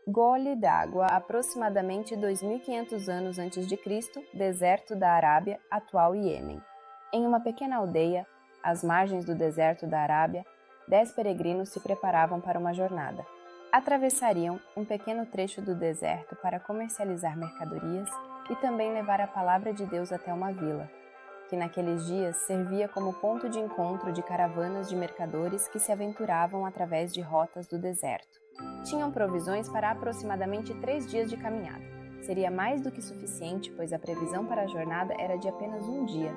Gole d'Água, aproximadamente 2.500 anos antes de Cristo, deserto da Arábia, atual Iêmen. Em uma pequena aldeia, às margens do deserto da Arábia, 10 peregrinos se preparavam para uma jornada. Atravessariam um pequeno trecho do deserto para comercializar mercadorias e também levar a palavra de Deus até uma vila, que naqueles dias servia como ponto de encontro de caravanas de mercadores que se aventuravam através de rotas do deserto. Tinham provisões para aproximadamente 3 dias de caminhada. Seria mais do que suficiente, pois a previsão para a jornada era de apenas um dia.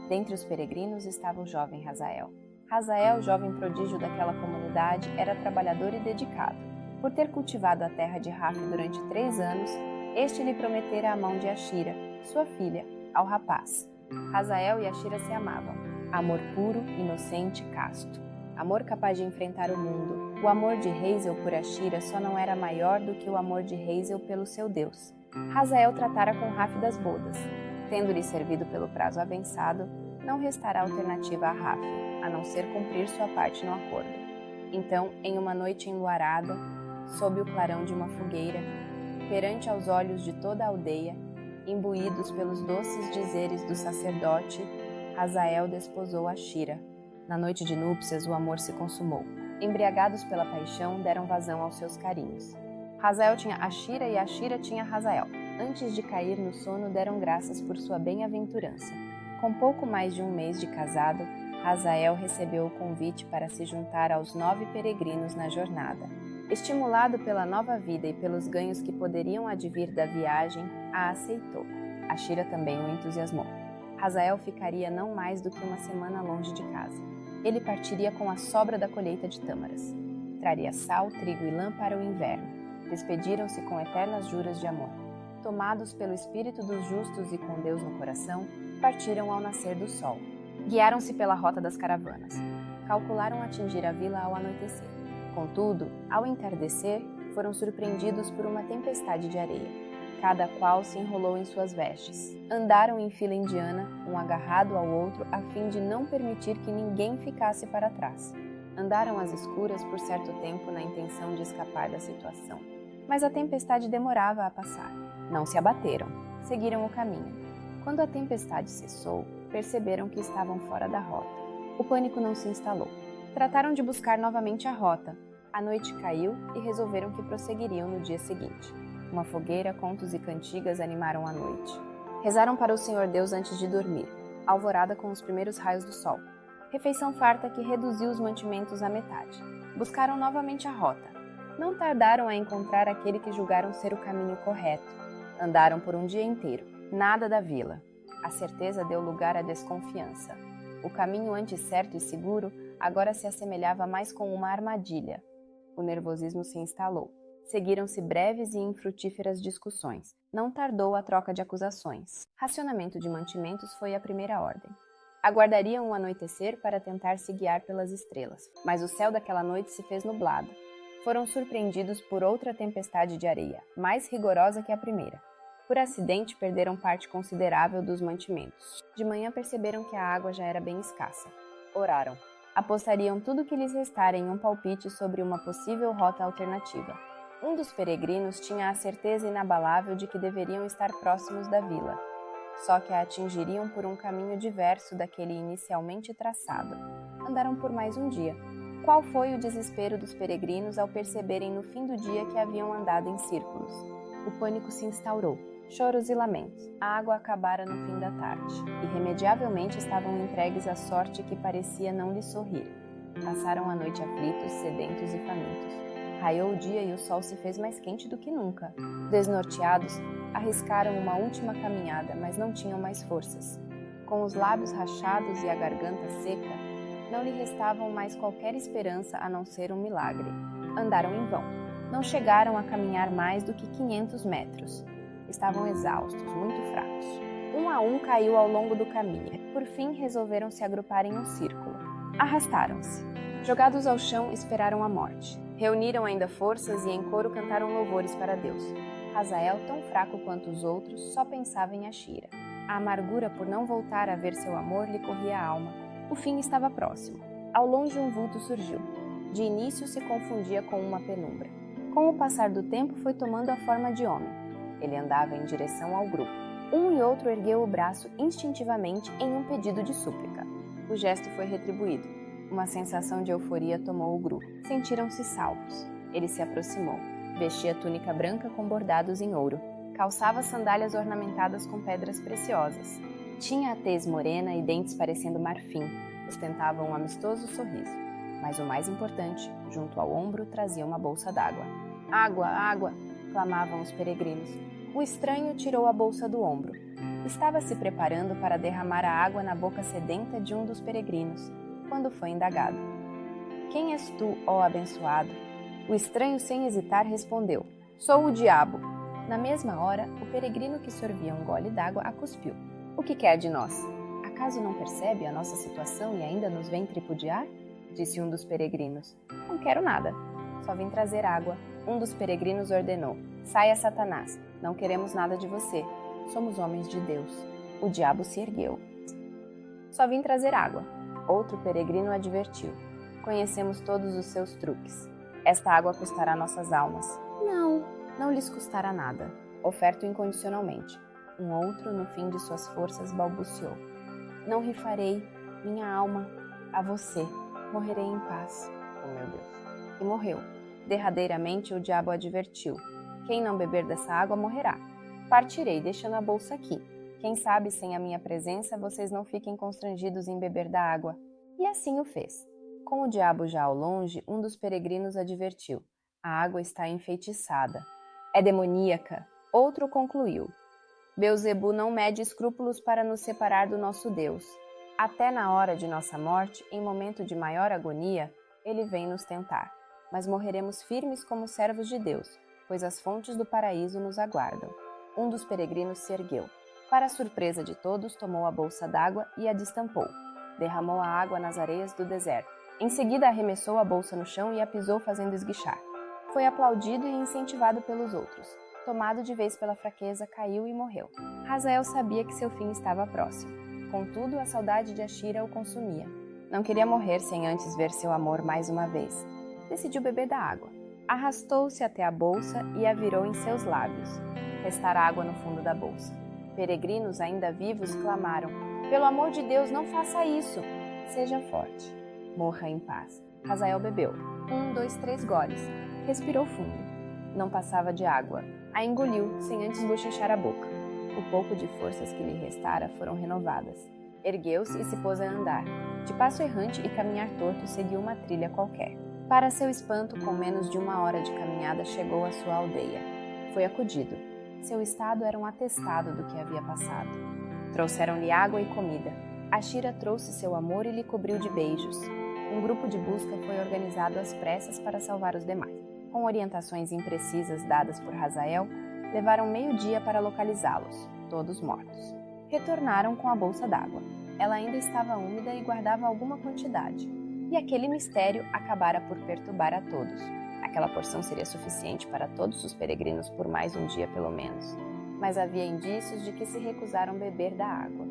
Dentre os peregrinos estava o jovem Hazael. Hazael, jovem prodígio daquela comunidade, era trabalhador e dedicado. Por ter cultivado a terra de Raf durante 3 anos, este lhe prometera a mão de Ashira, sua filha, ao rapaz. Hazael e Ashira se amavam. Amor puro, inocente, casto. Amor capaz de enfrentar o mundo. O amor de Hazael por Ashira só não era maior do que o amor de Hazael pelo seu Deus. Hazael tratara com Raf das bodas. Tendo-lhe servido pelo prazo avançado, não restará alternativa a Raf, a não ser cumprir sua parte no acordo. Então, em uma noite enluarada, sob o clarão de uma fogueira, perante aos olhos de toda a aldeia, imbuídos pelos doces dizeres do sacerdote, Hazael desposou Ashira. Na noite de núpcias, o amor se consumou. Embriagados pela paixão, deram vazão aos seus carinhos. Hazael tinha Ashira e Ashira tinha Hazael. Antes de cair no sono, deram graças por sua bem-aventurança. Com pouco mais de um mês de casado, Hazael recebeu o convite para se juntar aos 9 peregrinos na jornada. Estimulado pela nova vida e pelos ganhos que poderiam advir da viagem, a aceitou. Ashira também o entusiasmou. Hazael ficaria não mais do que uma semana longe de casa. Ele partiria com a sobra da colheita de tâmaras. Traria sal, trigo e lã para o inverno. Despediram-se com eternas juras de amor. Tomados pelo espírito dos justos e com Deus no coração, partiram ao nascer do sol. Guiaram-se pela rota das caravanas. Calcularam atingir a vila ao anoitecer. Contudo, ao entardecer, foram surpreendidos por uma tempestade de areia. Cada qual se enrolou em suas vestes. Andaram em fila indiana, um agarrado ao outro, a fim de não permitir que ninguém ficasse para trás. Andaram às escuras por certo tempo na intenção de escapar da situação. Mas a tempestade demorava a passar. Não se abateram. Seguiram o caminho. Quando a tempestade cessou, perceberam que estavam fora da rota. O pânico não se instalou. Trataram de buscar novamente a rota. A noite caiu e resolveram que prosseguiriam no dia seguinte. Uma fogueira, contos e cantigas animaram a noite. Rezaram para o Senhor Deus antes de dormir, alvorada com os primeiros raios do sol. Refeição farta que reduziu os mantimentos à metade. Buscaram novamente a rota. Não tardaram a encontrar aquele que julgaram ser o caminho correto. Andaram por um dia inteiro. Nada da vila. A certeza deu lugar à desconfiança. O caminho antes certo e seguro agora se assemelhava mais com uma armadilha. O nervosismo se instalou. Seguiram-se breves e infrutíferas discussões. Não tardou a troca de acusações. Racionamento de mantimentos foi a primeira ordem. Aguardariam o anoitecer para tentar se guiar pelas estrelas, mas o céu daquela noite se fez nublado. Foram surpreendidos por outra tempestade de areia, mais rigorosa que a primeira. Por acidente, perderam parte considerável dos mantimentos. De manhã perceberam que a água já era bem escassa. Oraram. Apostariam tudo o que lhes restara em um palpite sobre uma possível rota alternativa. Um dos peregrinos tinha a certeza inabalável de que deveriam estar próximos da vila, só que a atingiriam por um caminho diverso daquele inicialmente traçado. Andaram por mais um dia. Qual foi o desespero dos peregrinos ao perceberem no fim do dia que haviam andado em círculos? O pânico se instaurou. Choros e lamentos. A água acabara no fim da tarde. Irremediavelmente estavam entregues à sorte que parecia não lhes sorrir. Passaram a noite aflitos, sedentos e famintos. Raiou o dia e o sol se fez mais quente do que nunca. Desnorteados, arriscaram uma última caminhada, mas não tinham mais forças. Com os lábios rachados e a garganta seca, não lhe restavam mais qualquer esperança a não ser um milagre. Andaram em vão. Não chegaram a caminhar mais do que 500 metros. Estavam exaustos, muito fracos. Um a um caiu ao longo do caminho. Por fim, resolveram se agrupar em um círculo. Arrastaram-se. Jogados ao chão, esperaram a morte. Reuniram ainda forças e em coro cantaram louvores para Deus. Hazael, tão fraco quanto os outros, só pensava em Ashira. A amargura por não voltar a ver seu amor lhe corria a alma. O fim estava próximo. Ao longe um vulto surgiu. De início se confundia com uma penumbra. Com o passar do tempo, foi tomando a forma de homem. Ele andava em direção ao grupo. Um e outro ergueu o braço instintivamente em um pedido de súplica. O gesto foi retribuído. Uma sensação de euforia tomou o grupo. Sentiram-se salvos. Ele se aproximou. Vestia túnica branca com bordados em ouro. Calçava sandálias ornamentadas com pedras preciosas. Tinha a tez morena e dentes parecendo marfim. Ostentava um amistoso sorriso. Mas o mais importante, junto ao ombro, trazia uma bolsa d'água. Água, água! Clamavam os peregrinos. O estranho tirou a bolsa do ombro. Estava se preparando para derramar a água na boca sedenta de um dos peregrinos, quando foi indagado. Quem és tu, ó abençoado? O estranho, sem hesitar, respondeu: Sou o diabo. Na mesma hora, o peregrino que sorvia um gole d'água a cuspiu. O que quer de nós? Acaso não percebe a nossa situação e ainda nos vem tripudiar? Disse um dos peregrinos. Não quero nada. Só vim trazer água. Um dos peregrinos ordenou: Saia, Satanás. Não queremos nada de você. Somos homens de Deus. O diabo se ergueu. Só vim trazer água. Outro peregrino advertiu. Conhecemos todos os seus truques. Esta água custará nossas almas. Não lhes custará nada. Oferto incondicionalmente. Um outro, no fim de suas forças, balbuciou. Não rifarei minha alma a você. Morrerei em paz. Oh, meu Deus. E morreu. Derradeiramente, o diabo advertiu. Quem não beber dessa água morrerá. Partirei, deixando a bolsa aqui. Quem sabe, sem a minha presença, vocês não fiquem constrangidos em beber da água. E assim o fez. Com o diabo já ao longe, um dos peregrinos advertiu. A água está enfeitiçada. É demoníaca. Outro concluiu. Beelzebu não mede escrúpulos para nos separar do nosso Deus. Até na hora de nossa morte, em momento de maior agonia, ele vem nos tentar. Mas morreremos firmes como servos de Deus, pois as fontes do paraíso nos aguardam. Um dos peregrinos se ergueu. Para surpresa de todos, tomou a bolsa d'água e a destampou. Derramou a água nas areias do deserto. Em seguida, arremessou a bolsa no chão e a pisou fazendo esguichar. Foi aplaudido e incentivado pelos outros. Tomado de vez pela fraqueza, caiu e morreu. Hazael sabia que seu fim estava próximo. Contudo, a saudade de Ashira o consumia. Não queria morrer sem antes ver seu amor mais uma vez. Decidiu beber da água. Arrastou-se até a bolsa e a virou em seus lábios. Restara água no fundo da bolsa. Peregrinos ainda vivos clamaram: Pelo amor de Deus, não faça isso! Seja forte. Morra em paz. Hazael bebeu. 1, 2, 3 goles. Respirou fundo. Não passava de água. A engoliu, sem antes bochechar a boca. O pouco de forças que lhe restara foram renovadas. Ergueu-se e se pôs a andar. De passo errante e caminhar torto, seguiu uma trilha qualquer. Para seu espanto, com menos de 1 hora de caminhada, chegou à sua aldeia. Foi acudido. Seu estado era um atestado do que havia passado. Trouxeram-lhe água e comida. Ashira trouxe seu amor e lhe cobriu de beijos. Um grupo de busca foi organizado às pressas para salvar os demais. Com orientações imprecisas dadas por Hazael, levaram meio-dia para localizá-los, todos mortos. Retornaram com a bolsa d'água. Ela ainda estava úmida e guardava alguma quantidade. E aquele mistério acabara por perturbar a todos. Aquela porção seria suficiente para todos os peregrinos por mais um dia pelo menos. Mas havia indícios de que se recusaram beber da água.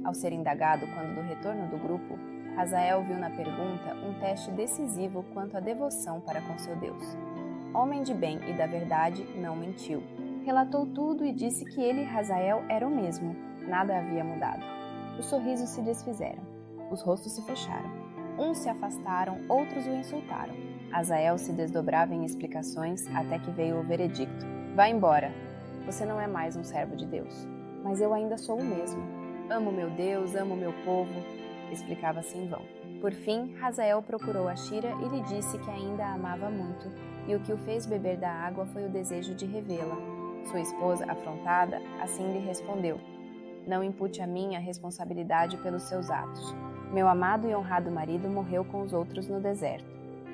Ao ser indagado quando do retorno do grupo, Hazael viu na pergunta um teste decisivo quanto à devoção para com seu Deus. Homem de bem e da verdade, não mentiu. Relatou tudo e disse que ele, Hazael, era o mesmo. Nada havia mudado. Os sorrisos se desfizeram. Os rostos se fecharam. Uns se afastaram, outros o insultaram. Hazael se desdobrava em explicações até que veio o veredicto. Vá embora. Você não é mais um servo de Deus. Mas eu ainda sou o mesmo. Amo meu Deus, amo meu povo. Explicava-se em vão. Por fim, Hazael procurou Ashira e lhe disse que ainda a amava muito, e o que o fez beber da água foi o desejo de revê-la. Sua esposa, afrontada, assim lhe respondeu: Não impute a mim a responsabilidade pelos seus atos. Meu amado e honrado marido morreu com os outros no deserto.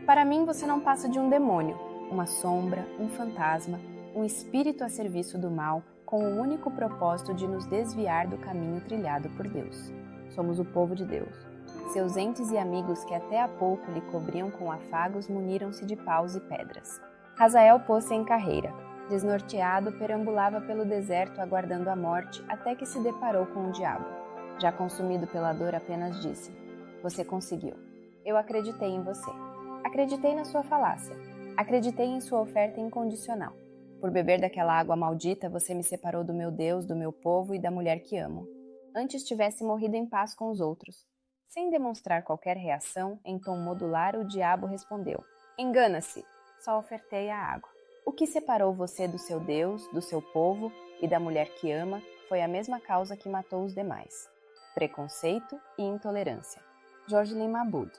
Para mim você não passa de um demônio, uma sombra, um fantasma, um espírito a serviço do mal, com o único propósito de nos desviar do caminho trilhado por Deus. Somos o povo de Deus. Seus entes e amigos que até há pouco lhe cobriam com afagos muniram-se de paus e pedras. Hazael pôs-se em carreira. Desnorteado, perambulava pelo deserto aguardando a morte até que se deparou com o diabo. Já consumido pela dor, apenas disse: Você conseguiu. Eu acreditei em você. Acreditei na sua falácia. Acreditei em sua oferta incondicional. Por beber daquela água maldita, você me separou do meu Deus, do meu povo e da mulher que amo. Antes tivesse morrido em paz com os outros. Sem demonstrar qualquer reação, em tom modular, o diabo respondeu: engana-se, só ofertei a água. O que separou você do seu Deus, do seu povo e da mulher que ama foi a mesma causa que matou os demais: preconceito e intolerância. George Lee Mabud.